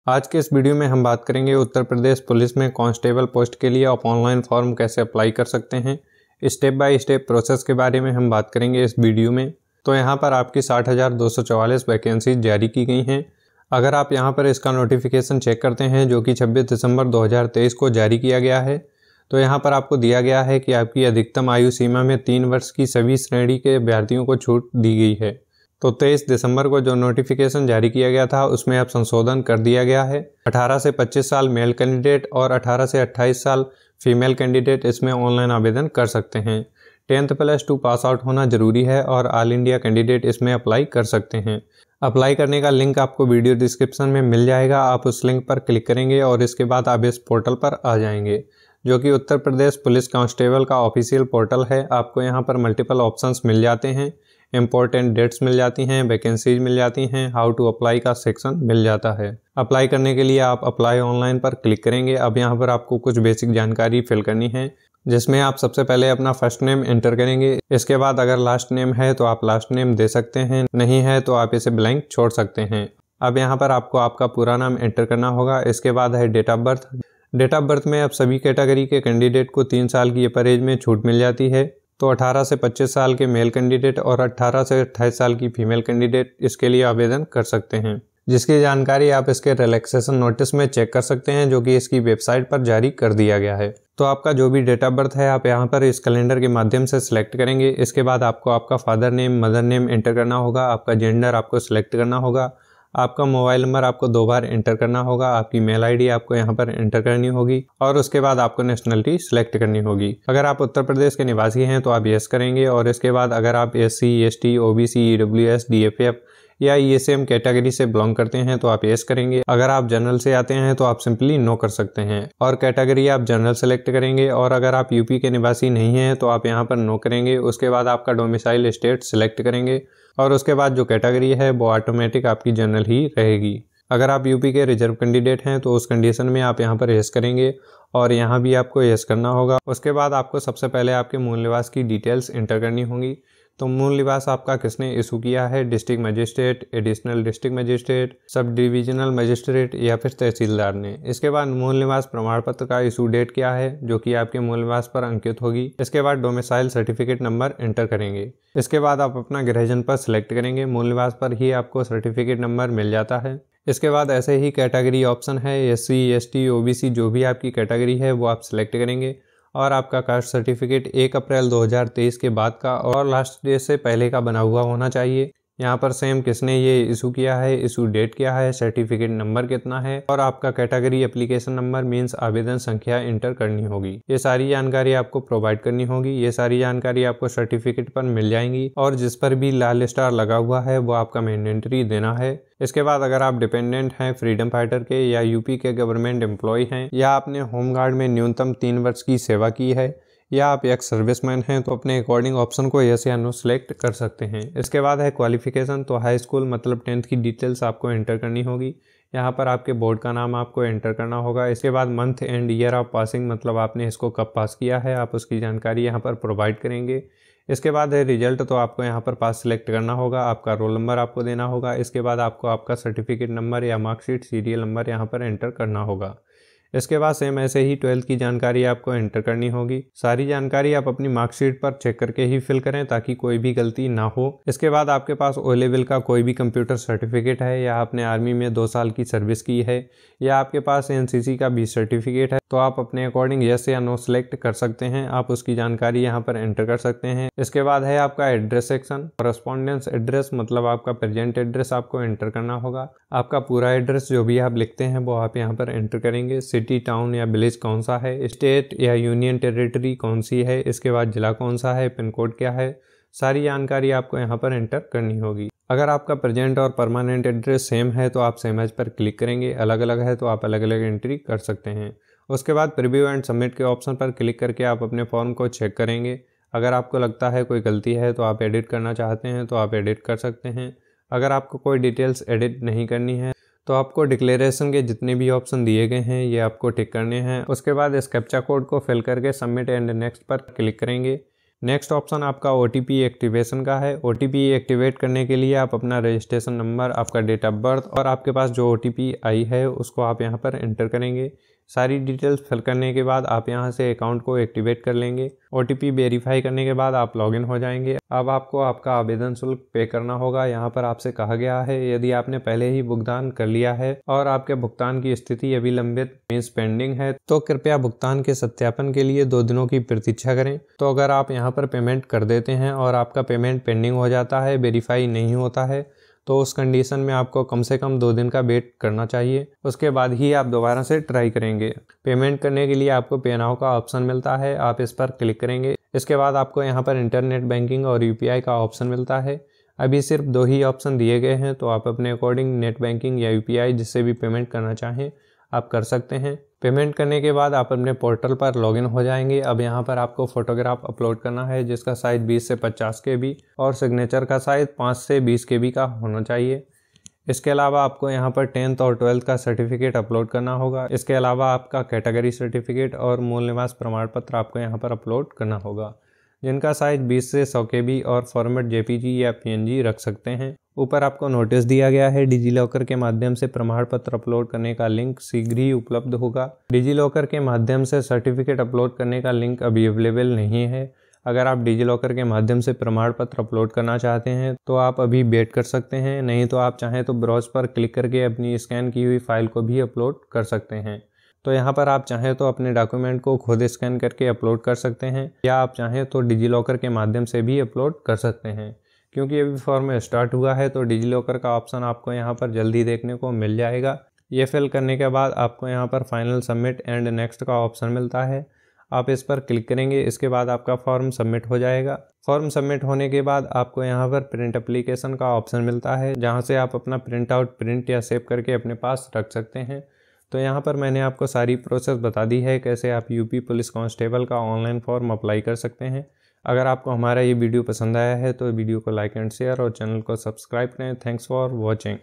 आज के इस वीडियो में हम बात करेंगे उत्तर प्रदेश पुलिस में कांस्टेबल पोस्ट के लिए आप ऑनलाइन फॉर्म कैसे अप्लाई कर सकते हैं। स्टेप बाय स्टेप प्रोसेस के बारे में हम बात करेंगे इस वीडियो में। तो यहाँ पर आपकी 60,244 वैकेंसी जारी की गई हैं। अगर आप यहाँ पर इसका नोटिफिकेशन चेक करते हैं जो कि 26 दिसंबर 2023 को जारी किया गया है, तो यहाँ पर आपको दिया गया है कि आपकी अधिकतम आयु सीमा में 3 वर्ष की सभी श्रेणी के अभ्यर्थियों को छूट दी गई है। तो 23 दिसंबर को जो नोटिफिकेशन जारी किया गया था उसमें अब संशोधन कर दिया गया है। 18 से 25 साल मेल कैंडिडेट और 18 से 28 साल फीमेल कैंडिडेट इसमें ऑनलाइन आवेदन कर सकते हैं। 10th+2 पास आउट होना जरूरी है और ऑल इंडिया कैंडिडेट इसमें अप्लाई कर सकते हैं। अप्लाई करने का लिंक आपको वीडियो डिस्क्रिप्शन में मिल जाएगा। आप उस लिंक पर क्लिक करेंगे और इसके बाद आप इस पोर्टल पर आ जाएंगे जो कि उत्तर प्रदेश पुलिस कांस्टेबल का ऑफिशियल पोर्टल है। आपको यहाँ पर मल्टीपल ऑप्शंस मिल जाते हैं, इंपॉर्टेंट डेट्स मिल जाती हैं, वैकेंसीज मिल जाती हैं, हाउ टू अप्लाई का सेक्शन मिल जाता है। अप्लाई करने के लिए आप अप्लाई ऑनलाइन पर क्लिक करेंगे। अब यहाँ पर आपको कुछ बेसिक जानकारी फिल करनी है जिसमें आप सबसे पहले अपना फर्स्ट नेम एंटर करेंगे। इसके बाद अगर लास्ट नेम है तो आप लास्ट नेम दे सकते हैं, नहीं है तो आप इसे ब्लैंक छोड़ सकते हैं। अब यहाँ पर आपको आपका पूरा नाम एंटर करना होगा। इसके बाद है date of birth. Date of birth में अब सभी कैटेगरी के कैंडिडेट को 3 साल की अपर एज में छूट मिल जाती है। तो 18 से 25 साल के मेल कैंडिडेट और 18 से 28 साल की फीमेल कैंडिडेट इसके लिए आवेदन कर सकते हैं, जिसकी जानकारी आप इसके रिलैक्सेशन नोटिस में चेक कर सकते हैं जो कि इसकी वेबसाइट पर जारी कर दिया गया है। तो आपका जो भी डेट ऑफ बर्थ है आप यहाँ पर इस कैलेंडर के माध्यम से सिलेक्ट करेंगे। इसके बाद आपको आपका father name, mother name enter करना होगा। आपका जेंडर आपको सिलेक्ट करना होगा। आपका मोबाइल नंबर आपको 2 बार एंटर करना होगा। आपकी मेल आईडी आपको यहाँ पर एंटर करनी होगी और उसके बाद आपको नेशनलिटी सिलेक्ट करनी होगी। अगर आप उत्तर प्रदेश के निवासी हैं तो आप यस करेंगे और इसके बाद अगर आप SC, ST, OBC, EWS, DFF या ESM कैटेगरी से बिलोंग करते हैं तो आप यस करेंगे। अगर आप जनरल से आते हैं तो आप सिंपली नो कर सकते हैं और कैटेगरी आप जनरल सेलेक्ट करेंगे। और अगर आप यूपी के निवासी नहीं हैं तो आप यहाँ पर नो करेंगे। उसके बाद आपका डोमिसाइल स्टेट सिलेक्ट करेंगे और उसके बाद जो कैटेगरी है वो ऑटोमेटिक आपकी जनरल ही रहेगी। अगर आप यूपी के रिजर्व कैंडिडेट हैं तो उस कंडीशन में आप यहाँ पर यस करेंगे और यहाँ भी आपको यस करना होगा। उसके बाद आपको सबसे पहले आपके मूल निवास की डिटेल्स एंटर करनी होंगी। तो मूल निवास आपका किसने इशू किया है, district magistrate, additional district magistrate, sub divisional magistrate या फिर तहसीलदार ने। इसके बाद मूल निवास प्रमाण पत्र का इशू डेट क्या है जो कि आपके मूल निवास पर अंकित होगी। इसके बाद डोमिसाइल सर्टिफिकेट नंबर एंटर करेंगे। इसके बाद आप अपना गृह जनपद सिलेक्ट करेंगे। मूल निवास पर ही आपको सर्टिफिकेट नंबर मिल जाता है। इसके बाद ऐसे ही कैटेगरी ऑप्शन है, SC, ST, OBC जो भी आपकी कैटेगरी है वो आप सिलेक्ट करेंगे और आपका कास्ट सर्टिफिकेट 1 अप्रैल 2023 के बाद का और लास्ट डे से पहले का बना हुआ होना चाहिए। यहाँ पर सेम किसने ये इशू किया है, इशू डेट क्या है, सर्टिफिकेट नंबर कितना है और आपका कैटेगरी एप्लीकेशन नंबर मींस आवेदन संख्या एंटर करनी होगी। ये सारी जानकारी आपको प्रोवाइड करनी होगी। ये सारी जानकारी आपको सर्टिफिकेट पर मिल जाएंगी और जिस पर भी लाल स्टार लगा हुआ है वो आपका मैंडेटरी देना है। इसके बाद अगर आप डिपेंडेंट हैं फ्रीडम फाइटर के या यूपी के गवर्नमेंट एम्प्लॉय हैं या आपने होमगार्ड में न्यूनतम 3 वर्ष की सेवा की है या आप एक सर्विसमैन हैं तो अपने अकॉर्डिंग ऑप्शन को यस या नो सिलेक्ट कर सकते हैं। इसके बाद है क्वालिफिकेशन। तो हाई स्कूल मतलब 10th की डिटेल्स आपको एंटर करनी होगी। यहाँ पर आपके बोर्ड का नाम आपको एंटर करना होगा। इसके बाद month and year of passing मतलब आपने इसको कब पास किया है आप उसकी जानकारी यहाँ पर प्रोवाइड करेंगे। इसके बाद है रिजल्ट। तो आपको यहाँ पर पास सिलेक्ट करना होगा। आपका रोल नंबर आपको देना होगा। इसके बाद आपको आपका सर्टिफिकेट नंबर या मार्कशीट सीरियल नंबर यहाँ पर एंटर करना होगा। इसके बाद सेम ऐसे ही 12th की जानकारी आपको एंटर करनी होगी। सारी जानकारी आप अपनी मार्कशीट पर चेक करके ही फिल करें ताकि कोई भी गलती ना हो। इसके बाद आपके पास O लेवल का कोई भी कंप्यूटर सर्टिफिकेट है या आपने आर्मी में 2 साल की सर्विस की है या आपके पास NCC का भी सर्टिफिकेट है तो आप अपने अकॉर्डिंग यस या नो सिलेक्ट कर सकते हैं। आप उसकी जानकारी यहाँ पर एंटर कर सकते हैं। इसके बाद है आपका एड्रेस सेक्शन। कॉरेस्पॉन्डेंस एड्रेस मतलब आपका प्रेजेंट एड्रेस आपको एंटर करना होगा। आपका पूरा एड्रेस जो भी आप लिखते हैं वो आप यहाँ पर एंटर करेंगे। सिटी, टाउन या विलेज कौन सा है, स्टेट या यूनियन टेरिटरी कौन सी है, इसके बाद जिला कौन सा है, पिन कोड क्या है, सारी जानकारी आपको यहाँ पर एंटर करनी होगी। अगर आपका प्रेजेंट और परमानेंट एड्रेस सेम है तो आप सेम एज पर क्लिक करेंगे। अलग अलग है तो आप अलग अलग एंट्री कर सकते हैं। उसके बाद प्रीव्यू एंड सबमिट के ऑप्शन पर क्लिक करके आप अपने फॉर्म को चेक करेंगे। अगर आपको लगता है कोई गलती है तो आप एडिट करना चाहते हैं तो आप एडिट कर सकते हैं। अगर आपको कोई डिटेल्स एडिट नहीं करनी है तो आपको डिक्लेरेशन के जितने भी ऑप्शन दिए गए हैं ये आपको टिक करने हैं। उसके बाद इस कैप्चा कोड को फिल करके सबमिट एंड नेक्स्ट पर क्लिक करेंगे। नेक्स्ट ऑप्शन आपका OTP एक्टिवेशन का है। OTP एक्टिवेट करने के लिए आप अपना रजिस्ट्रेशन नंबर, आपका डेट ऑफ बर्थ और आपके पास जो OTP आई है उसको आप यहाँ पर एंटर करेंगे। सारी डिटेल्स फिल करने के बाद आप यहाँ से अकाउंट को एक्टिवेट कर लेंगे। OTP वेरीफाई करने के बाद आप लॉगिन हो जाएंगे। अब आपको आपका आवेदन शुल्क पे करना होगा। यहाँ पर आपसे कहा गया है यदि आपने पहले ही भुगतान कर लिया है और आपके भुगतान की स्थिति अभी लंबित मींस पेंडिंग है तो कृपया भुगतान के सत्यापन के लिए 2 दिनों की प्रतीक्षा करें। तो अगर आप यहाँ पर पेमेंट कर देते हैं और आपका पेमेंट पेंडिंग हो जाता है, वेरीफाई नहीं होता है, तो उस कंडीशन में आपको कम से कम 2 दिन का वेट करना चाहिए। उसके बाद ही आप दोबारा से ट्राई करेंगे। पेमेंट करने के लिए आपको पे नाउ का ऑप्शन मिलता है, आप इस पर क्लिक करेंगे। इसके बाद आपको यहाँ पर इंटरनेट बैंकिंग और UPI का ऑप्शन मिलता है। अभी सिर्फ 2 ही ऑप्शन दिए गए हैं, तो आप अपने अकॉर्डिंग नेट बैंकिंग या UPI जिससे भी पेमेंट करना चाहें आप कर सकते हैं। पेमेंट करने के बाद आप अपने पोर्टल पर लॉगिन हो जाएंगे। अब यहाँ पर आपको फोटोग्राफ अपलोड करना है जिसका साइज 20 से 50 KB और सिग्नेचर का साइज 5 से 20 KB का होना चाहिए। इसके अलावा आपको यहाँ पर 10th और 12th का सर्टिफिकेट अपलोड करना होगा। इसके अलावा आपका कैटेगरी सर्टिफिकेट और मूल निवास प्रमाण पत्र आपको यहाँ पर अपलोड करना होगा, जिनका साइज 20 से 100 KB और फॉर्मेट JPG या PNG रख सकते हैं। ऊपर आपको नोटिस दिया गया है डिजिलॉकर के माध्यम से प्रमाण पत्र अपलोड करने का लिंक शीघ्र ही उपलब्ध होगा। डिजिलॉकर के माध्यम से सर्टिफिकेट अपलोड करने का लिंक अभी अवेलेबल नहीं है। अगर आप डिजिलॉकर के माध्यम से प्रमाण पत्र अपलोड करना चाहते हैं तो आप अभी वेट कर सकते हैं, नहीं तो आप चाहें तो ब्राउज पर क्लिक करके अपनी स्कैन की हुई फाइल को भी अपलोड कर सकते हैं। तो यहाँ पर आप चाहें तो अपने डॉक्यूमेंट को खुद स्कैन करके अपलोड कर सकते हैं या आप चाहें तो डिजिलॉकर के माध्यम से भी अपलोड कर सकते हैं। क्योंकि अभी फॉर्म स्टार्ट हुआ है तो डिजिलॉकर का ऑप्शन आपको यहाँ पर जल्दी देखने को मिल जाएगा। ये फिल करने के बाद आपको यहाँ पर फाइनल सबमिट एंड नेक्स्ट का ऑप्शन मिलता है, आप इस पर क्लिक करेंगे। इसके बाद आपका फॉर्म सबमिट हो जाएगा। फॉर्म सबमिट होने के बाद आपको यहाँ पर प्रिंट एप्लीकेशन का ऑप्शन मिलता है, जहाँ से आप अपना प्रिंट आउट प्रिंट या सेव करके अपने पास रख सकते हैं। तो यहाँ पर मैंने आपको सारी प्रोसेस बता दी है कैसे आप यूपी पुलिस कांस्टेबल का ऑनलाइन फॉर्म अप्लाई कर सकते हैं। अगर आपको हमारा ये वीडियो पसंद आया है तो वीडियो को लाइक एंड शेयर और चैनल को सब्सक्राइब करें। Thanks for watching.